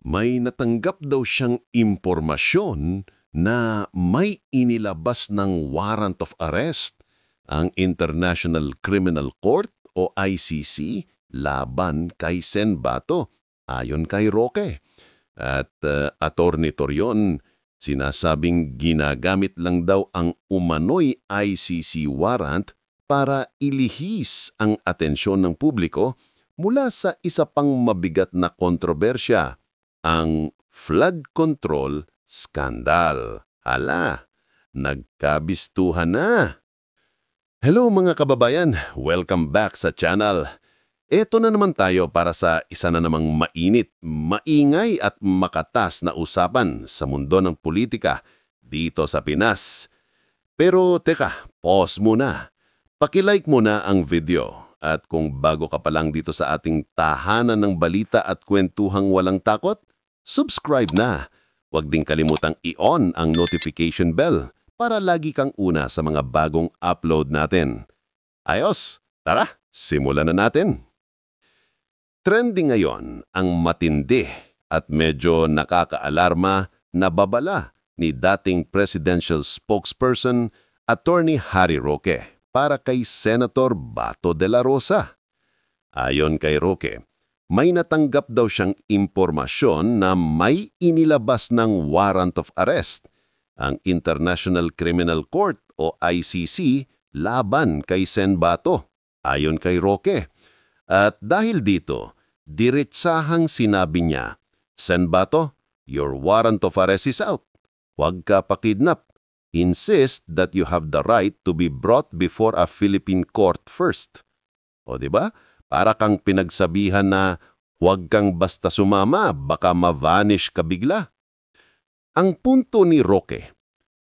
May natanggap daw siyang impormasyon na may inilabas ng warrant of arrest ang International Criminal Court o ICC laban kay Sen Bato ayon kay Roque. At Attorney Torion, sinasabing ginagamit lang daw ang umano'y ICC warrant para ilihis ang atensyon ng publiko mula sa isa pang mabigat na kontrobersya, ang flood control scandal. Hala, nagkabistuhan na! Hello mga kababayan, welcome back sa channel. Eto na naman tayo para sa isa na namang mainit, maingay at makatas na usapan sa mundo ng politika dito sa Pinas. Pero teka, pause muna. Pakilike muna ang video at kung bago ka pa lang dito sa ating tahanan ng balita at kwentuhang walang takot, subscribe na. Huwag ding kalimutang i-on ang notification bell para lagi kang una sa mga bagong upload natin. Ayos, tara, simulan na natin. Trending ngayon ang matindi at medyo nakakaalarma na babala ni dating presidential spokesperson Attorney Harry Roque para kay Senator Bato de la Rosa. Ayon kay Roque, may natanggap daw siyang impormasyon na may inilabas ng warrant of arrest ang International Criminal Court o ICC laban kay Sen Bato. Ayon kay Roque. At dahil dito, diretsahang sinabi niya, Sen Bato, your warrant of arrest is out. Huwag ka pakidnap. Insist that you have the right to be brought before a Philippine court first. O diba? Para kang pinagsabihan na huwag kang basta sumama, baka ma-vanish ka bigla. Ang punto ni Roque,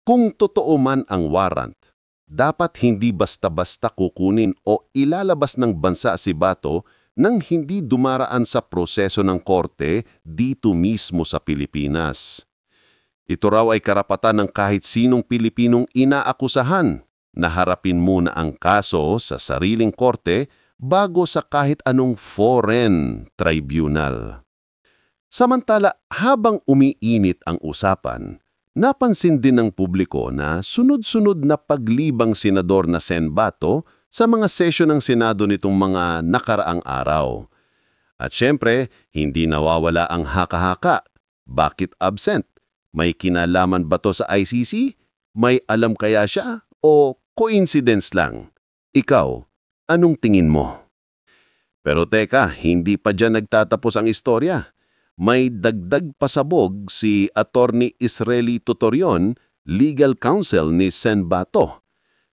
kung totoo man ang warrant, dapat hindi basta-basta kukunin o ilalabas ng bansa si Bato nang hindi dumaraan sa proseso ng korte dito mismo sa Pilipinas. Ito raw ay karapatan ng kahit sinong Pilipinong inaakusahan na harapin muna ang kaso sa sariling korte bago sa kahit anong foreign tribunal. Samantala, habang umiinit ang usapan, napansin din ng publiko na sunod-sunod na paglibang senador na Sen Bato sa mga sesyon ng Senado nitong mga nakaraang araw. At syempre, hindi nawawala ang haka-haka. Bakit absent? May kinalaman ba to sa ICC? May alam kaya siya? O coincidence lang? Ikaw, anong tingin mo? Pero teka, hindi pa dyan nagtatapos ang istorya. May dagdag pasabog si Attorney Israeli Tutorion, legal counsel ni Sen Bato.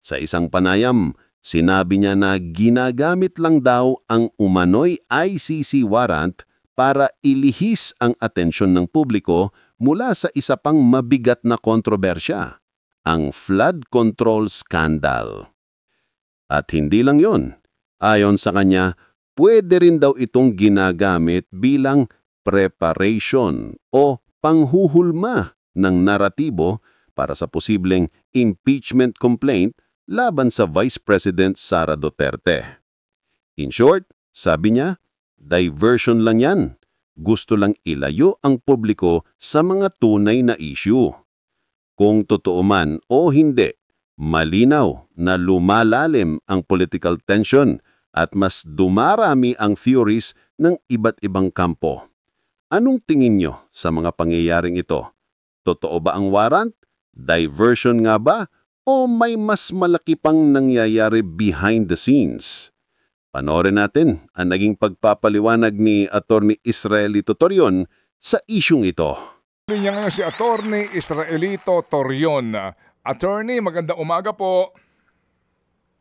Sa isang panayam, sinabi niya na ginagamit lang daw ang umano'y ICC warrant para ilihis ang atensyon ng publiko mula sa isa pang mabigat na kontrobersya, ang flood control scandal. At hindi lang yon. Ayon sa kanya, pwede rin daw itong ginagamit bilang preparation o panghuhulma ng naratibo para sa posibleng impeachment complaint laban sa Vice President Sara Duterte. In short, sabi niya, diversion lang yan. Gusto lang ilayo ang publiko sa mga tunay na issue. Kung totoo man o hindi, malinaw na lumalalim ang political tension at mas dumarami ang theories ng iba't ibang kampo. Anong tingin nyo sa mga pangyayaring ito? Totoo ba ang warrant? Diversion nga ba? O may mas malaki pang nangyayari behind the scenes? Panoorin natin ang naging pagpapaliwanag ni Attorney Israelito Torion sa isyung ito. Linya ngayon si Attorney Israelito Torion. Attorney, magandang umaga po.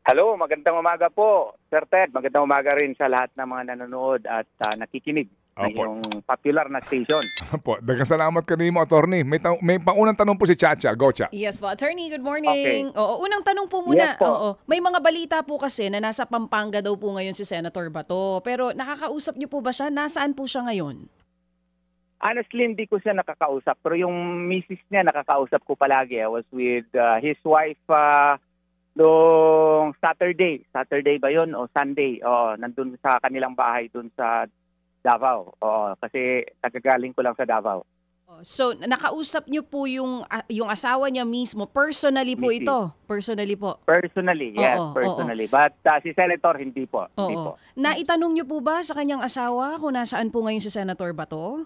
Hello, magandang umaga po, Sir Ted. Magandang umaga rin sa lahat ng mga nanonood at nakikinig ng iyong popular na station. Opo, daghang salamat kanimo, Attorney. May paunang tanong po si Chacha. Go, Cha. Yes po, Attorney, good morning. Okay. Oo, unang tanong po muna. Yes po. Oo, may mga balita po kasi na nasa Pampanga daw po ngayon si Senator Bato. Pero nakakausap niyo po ba siya? Nasaan po siya ngayon? Honestly, hindi ko siya nakakausap. Pero yung misis niya nakakausap ko palagi. I was with his wife noong Saturday. Saturday ba yun o Sunday? Nandun sa kanilang bahay dun sa Davao. Oo, kasi tagagaling ko lang sa Davao. So, nakausap niyo po yung asawa niya mismo. Personally po Mrs. ito. Personally po. Personally, yes, Oo, personally. But si Senator, hindi po. Hindi Oo. po. Naitanong niyo po ba sa kanyang asawa kung nasaan po ngayon si Senator Bato?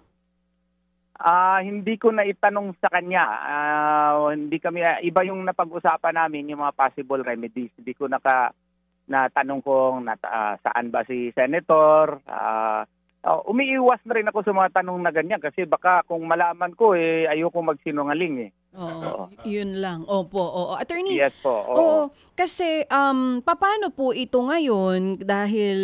Hindi ko na itanong sa kanya. Hindi kami, iba yung napag-usapan namin, yung mga possible remedies. Hindi ko natanong kung saan ba si Senator. Umiiwas na rin ako sa mga tanong na ganyan kasi baka kung malaman ko, ayoko magsinungaling eh. Oo, yun lang. Opo, oo. Attorney, Yes po. oo, kasi paano po ito ngayon dahil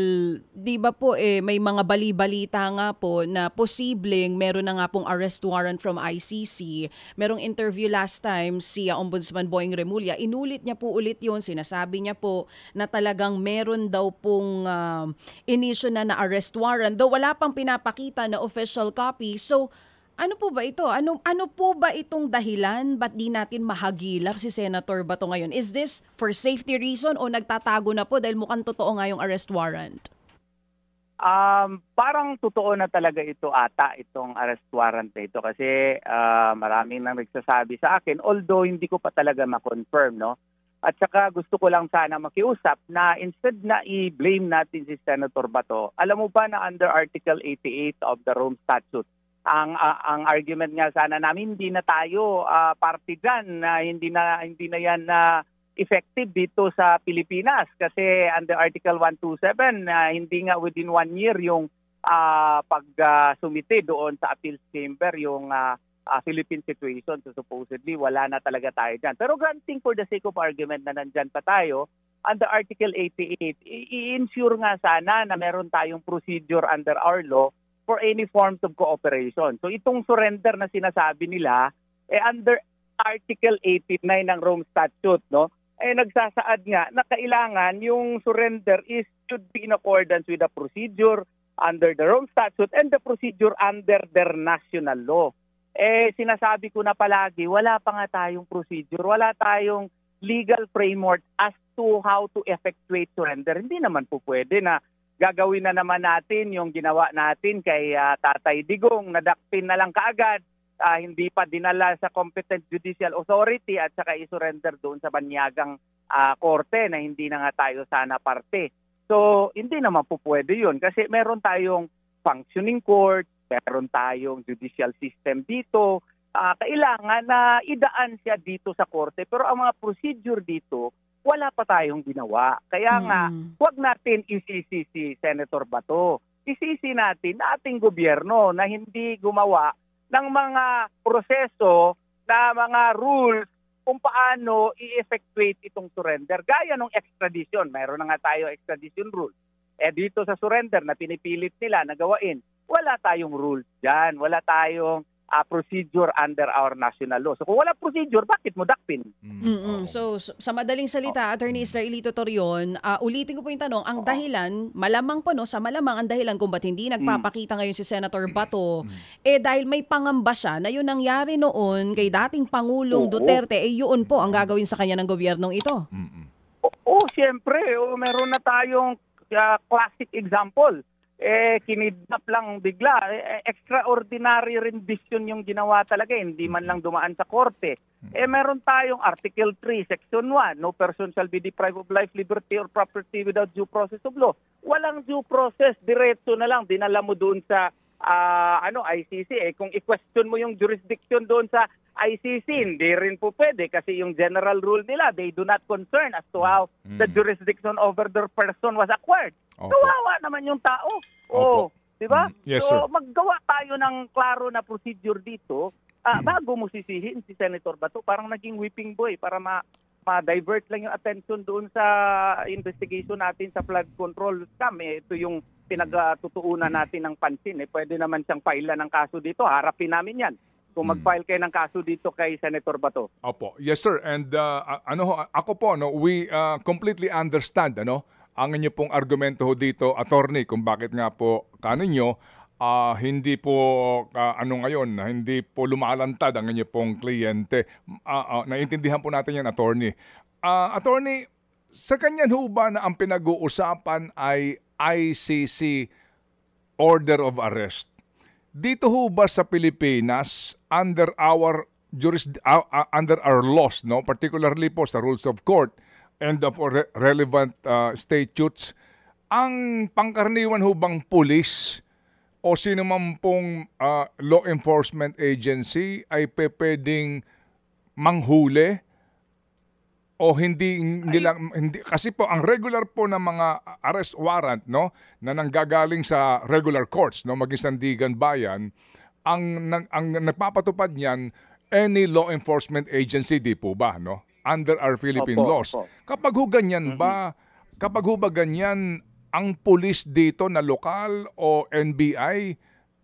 'di ba po may mga bali-balita nga po na posibleng meron na nga pong arrest warrant from ICC. Merong interview last time si Ombudsman Boying Remulla, inulit niya po ulit 'yon, sinasabi niya po na talagang meron daw pong inisyu na arrest warrant, though wala pang pinapakita na official copy. So ano po ba ito? Ano po ba itong dahilan? Ba't di natin mahagilap si Senator Bato ngayon? Is this for safety reason o nagtatago na po dahil mukhang totoo nga yung arrest warrant? Parang totoo na talaga ito itong arrest warrant na ito kasi maraming nang nagsasabi sa akin, although hindi ko pa talaga ma-confirm, no? At saka gusto ko lang sana makiusap na instead na i-blame natin si Senator Bato, alam mo ba na under Article 88 of the Rome Statute, ang argument nga sana namin, hindi na tayo party dyan, hindi na yan effective dito sa Pilipinas kasi under Article 127 hindi nga within 1 year yung pag-sumite doon sa appeals chamber yung Philippine situation. So supposedly wala na talaga tayo dyan. Pero granting for the sake of argument na nandyan pa tayo, under Article 88, i-ensure nga sana na meron tayong procedure under our law for any forms of cooperation. So itong surrender na sinasabi nila, under Article 89 ng Rome Statute, no, nagsasaad nga na kailangan yung surrender should be in accordance with the procedure under the Rome Statute and the procedure under their national law. Sinasabi ko na palagi, wala pa nga tayong procedure, wala tayong legal framework as to how to effectuate surrender. Hindi naman po pwede na gagawin na naman natin yung ginawa natin kay Tatay Digong, nadakpin na lang kaagad, hindi pa dinala sa competent judicial authority at saka i-surrender doon sa banyagang korte na hindi na nga tayo sana parte. So, hindi naman po pwede yun kasi meron tayong functioning court, meron tayong judicial system dito. Kailangan na idaan siya dito sa korte pero ang mga procedure dito, wala pa tayong ginawa. Kaya nga, huwag natin isisi si Senator Bato. Isisi natin ating gobyerno na hindi gumawa ng mga proseso na mga rules kung paano i-effectuate itong surrender. Gaya ng extradition. Mayroon na nga tayo extradition rule. Dito sa surrender na pinipilit nila na gawain, wala tayong rules dyan. Wala tayong procedure under our national law. So kung wala procedure, bakit mo dakpin? So sa madaling salita, Attorney Israelito Torion, ulitin ko po yung tanong, ang dahilan, malamang po no, sa malamang ang dahilan kung ba't hindi nagpapakita ngayon si Senator Bato, dahil may pangamba siya na yun nangyari noon kay dating Pangulong Duterte, yun po ang gagawin sa kanya ng gobyernong ito. Siyempre, meron na tayong classic example. Kinidnap lang bigla. Extraordinary rendition yung ginawa talaga. Hindi man lang dumaan sa korte. Meron tayong Article 3, Section 1, no person shall be deprived of life, liberty, or property without due process of law. Walang due process. Diretso na lang. Dinala mo doon sa ICC. Kung i-question mo yung jurisdiction doon sa ICC, hindi rin po pwede kasi yung general rule nila, they do not concern as to how the jurisdiction over their person was acquired. Kawawa naman yung tao. Di ba? Yes, so sir. maggawa tayo ng klaro na procedure dito bago mo sisihin si Senator Bato. Parang naging whipping boy para ma-divert lang yung attention doon sa investigation natin sa flood control scam. Ito yung pinagtutuunan natin ng pansin. Pwede naman siyang file ng kaso dito. Harapin namin yan kung mag-file kayo ng kaso dito kay Senator Bato. Opo. Yes, sir. And ako po, we completely understand ang inyo pong argumento dito, attorney, kung bakit nga po kaninyo hindi po ngayon, hindi po lumalantad ang inyo pong kliyente. Naiintindihan po natin yan, attorney. Attorney, sa kanyan ho ba na ang pinag-uusapan ay ICC order of arrest. Dito ho ba sa Pilipinas, under our under our laws, no, particularly po sa rules of court and of relevant statutes, ang pangkaraniwan ho bang pulis o sino man pong law enforcement agency ay pwedeng manghuli o hindi nila hindi kasi po ang regular po ng mga arrest warrant, no, na nanggagaling sa regular courts, no, maging sandigan bayan, ang nagpapatupad niyan any law enforcement agency, di po ba, no, under our Philippine laws. Kapag ho ganyan ba, ang pulis dito na lokal o NBI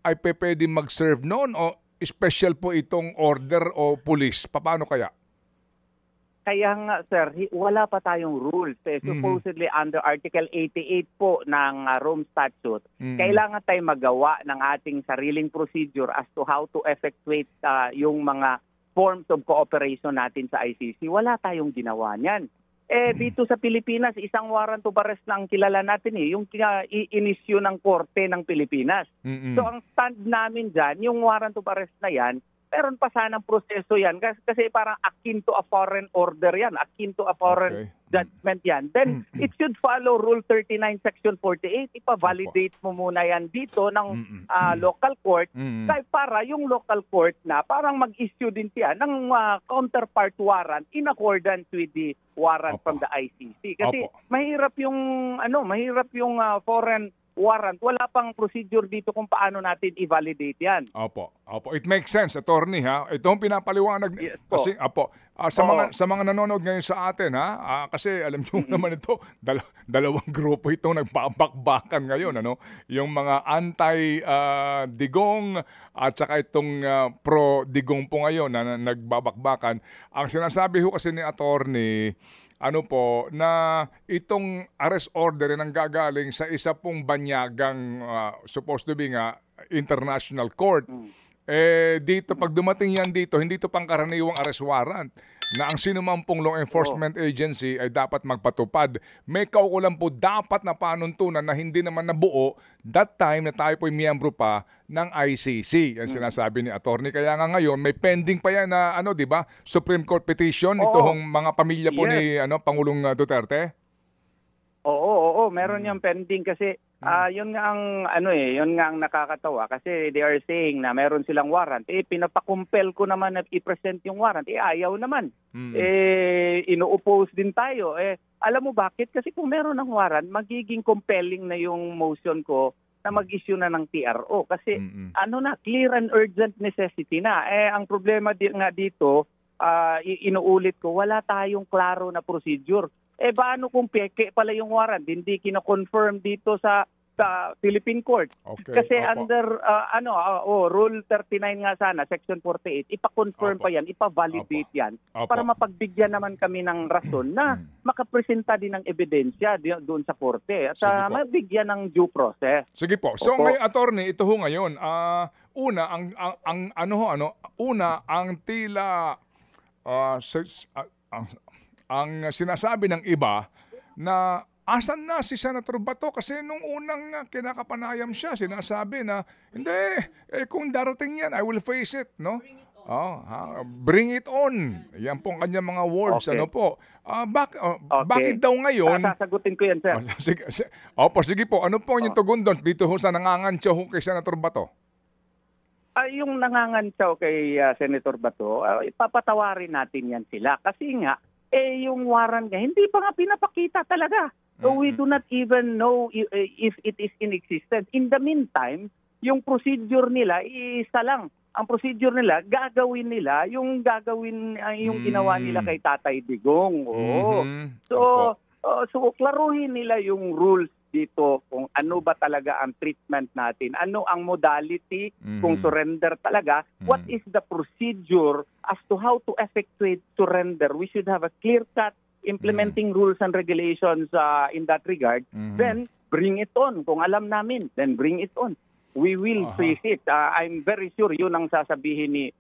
ay pwedeng mag-serve noon o special po itong order o pulis? Paano kaya? Kaya nga, sir, wala pa tayong rules. Supposedly under Article 88 po ng Rome Statute, kailangan tayo magawa ng ating sariling procedure as to how to effectuate yung mga forms of cooperation natin sa ICC. Wala tayong ginawa niyan. Dito sa Pilipinas, isang warrant of arrest lang kilala natin yung inisyu ng korte ng Pilipinas. So ang stand namin dyan, yung warrant of arrest na yan, meron pa sanang proseso yan kasi parang akin to a foreign order yan, akin to a foreign judgment yan. Then it should follow Rule 39 Section 48. Ipa-validate mo muna yan dito ng local court para yung local court na parang mag-issue din siya ng counterpart warrant in accordance with the warrant from the ICC. Kasi mahirap yung foreign warrant, wala pang procedure dito kung paano natin i-validate yan. Opo. It makes sense, attorney, ha. Ito ang pinapaliwanag kasi sa mga nanonood ngayon sa atin, ha. Kasi alam niyo naman ito, dalawang grupo itong nagbabakbakan ngayon, ano. Yung mga anti-digong at saka itong pro-digong po ngayon na nagbabakbakan. Ang sinasabi ho kasi ni attorney, na itong arrest order ang gagaling sa isa pong banyagang supposed to be nga international court. Dito, pag dumating yan dito, hindi ito pangkaraniwang arrest warrant na ang sinuman pong law enforcement agency ay dapat magpatupad. May kaukulan po dapat na panuntunan na hindi naman nabuo that time na tayo po'y miyembro pa ng ICC. Yan sinasabi ni attorney. Kaya nga ngayon, may pending pa yan na, di ba, Supreme Court petition, itong mga pamilya po ni Pangulong Duterte. Oo, meron yung pending kasi yun nga ang nakakatawa kasi they are saying na meron silang warrant. Pinapakumpel ko naman na i-present yung warrant. Ayaw naman. Ino-oppose din tayo. Alam mo bakit? Kasi kung meron ng warrant, magiging compelling na yung motion ko na mag-issue na ng TRO. Kasi clear and urgent necessity na. Ang problema nga dito, inuulit ko, wala tayong klaro na procedure. Paano kung peke pala yung warrant? Hindi kino-confirm dito sa Philippine Court. Kasi under Rule 39 nga sana, Section 48, ipa-confirm pa yan, ipa-validate yan para mapagbigyan naman kami ng rason na makapresenta din ng ebidensya doon sa korte at mabigyan ng due process. Sige po. So ngayon, attorney, ito ho ngayon, ang tila ang sinasabi ng iba na asan na si Senator Bato kasi nung unang kinakapanayam siya, sinasabi na hindi, kung darating yan, I will face it, no? Bring it on. Yan pong kanyang mga words, bakit daw ngayon? Sasagutin ko yan, sir. Sige po. Ano po yung tugon doon dito ho sa nangangantsaw kay Senator Bato? Yung nangangantsaw kay Senator Bato, ipapatawarin natin yan sila kasi nga yung warrant niya, hindi pa nga pinapakita talaga. So we do not even know if it is in existence. In the meantime, yung procedure nila, isa lang. Ang procedure nila, gagawin nila yung ginawa nila kay Tatay Digong. So klaruhin nila yung rules dito kung ano ba talaga ang treatment natin, ano ang modality kung surrender talaga, what is the procedure as to how to effectuate surrender. We should have a clear-cut implementing rules and regulations in that regard. Then bring it on. Kung alam namin, then bring it on. We will face it. I'm very sure yun ang sasabihin ni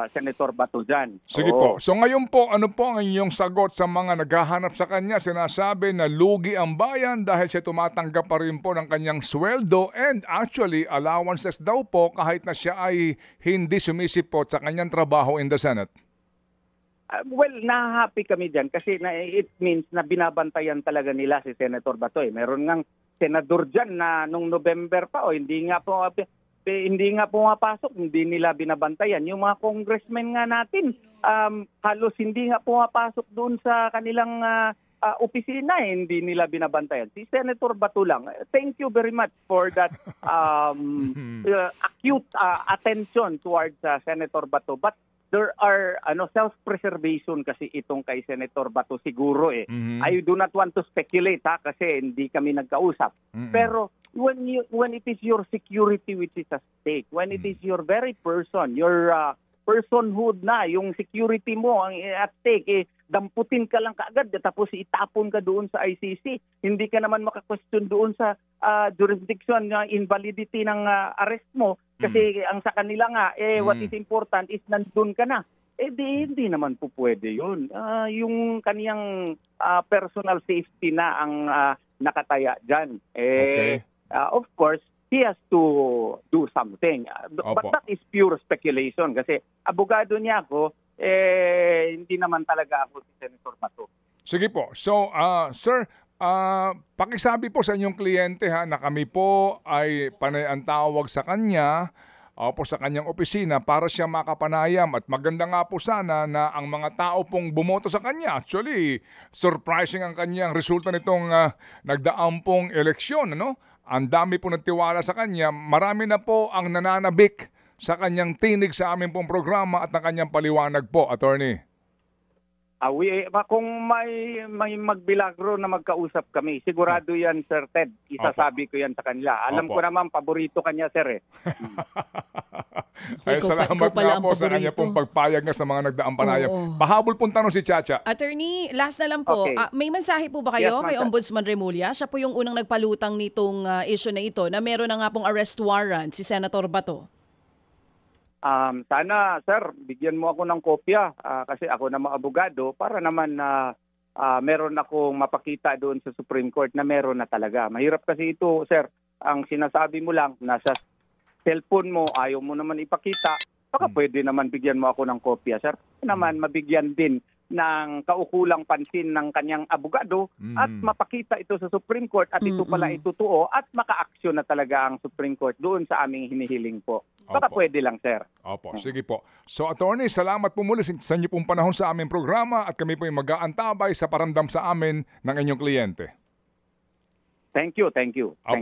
Senator Bato dyan. Sige po. So ngayon po, ano po ang inyong sagot sa mga naghahanap sa kanya? Sinasabi na lugi ang bayan dahil siya tumatanggap pa rin po ng kanyang sweldo and actually allowances daw po kahit na siya ay hindi sumisipot sa kanyang trabaho in the Senate. Well, nahahappy kami dyan kasi it means na binabantayan talaga nila si Senator Bato. Meron ngang senador dyan na nung November pa, hindi nga pumapasok, hindi nila binabantayan. Yung mga congressmen nga natin, halos hindi nga pumapasok doon sa kanilang opisina, hindi nila binabantayan. Si Senator Bato lang. Thank you very much for that acute attention towards Senator Bato. But there are self-preservation kasi itong kay Senator Bato siguro I do not want to speculate kasi hindi kami nagkausap. Pero when it is your security which is at stake, when it is your very person, your personhood na, yung security mo ang at stake, damputin ka lang kaagad tapos itapon ka doon sa ICC. Hindi ka naman maka-question doon sa jurisdiction na invalidity ng arrest mo kasi ang sa kanila nga what is important is nandun ka na. Hindi naman po pwede yun. Yung kaniyang personal safety na ang nakataya dyan. Of course, he has to do something. But that is pure speculation kasi abogado niya ako, hindi naman talaga ako si Senator Bato. Sige po. So, sir, pakisabi po sa inyong kliyente na kami po ay panay ang tawag sa kanya po sa kanyang opisina para siya makapanayam at maganda nga po sana na ang mga tao pong bumoto sa kanya. Actually, surprising ang kanyang resulta nitong nagdaang pong eleksyon. Ang dami po nagtiwala sa kanya. Marami na po ang nananabik sa kanyang tinig sa aming pong programa at ng kanyang paliwanag po, Attorney. Kung may magbilagro na magkausap kami, sigurado yan, Sir Ted. Isasabi ko yan sa kanila. Alam ko naman, paborito kanya, Sir. Ay, salamat nga po sa kanya pong pagpayag na sa mga nagdaang panayam. Pahabol pong tanong si Chacha. Attorney, last na lang po. Okay. May mensahe po ba kayo kay Ombudsman Remulla? Siya po yung unang nagpalutang nitong issue na ito na meron na nga pong arrest warrant si Senator Bato. Sana, sir, bigyan mo ako ng kopya kasi ako na abogado para naman meron akong mapakita doon sa Supreme Court na meron na talaga. Mahirap kasi ito, sir. Ang sinasabi mo lang, nasa cellphone mo, ayaw mo naman ipakita. Baka pwede naman bigyan mo ako ng kopya, sir. Naman mabigyan din ng kaukulang pansin ng kanyang abogado at mapakita ito sa Supreme Court at ito pala itutuo at maka-aksyon na talaga ang Supreme Court doon sa aming hinihiling po. Baka pwede lang, sir. Opo, sige po. So, Attorney, salamat po muli sa inyo pong panahon sa aming programa at kami po ay mag-aantabay sa paramdam sa amin ng inyong kliyente. Thank you. Opo.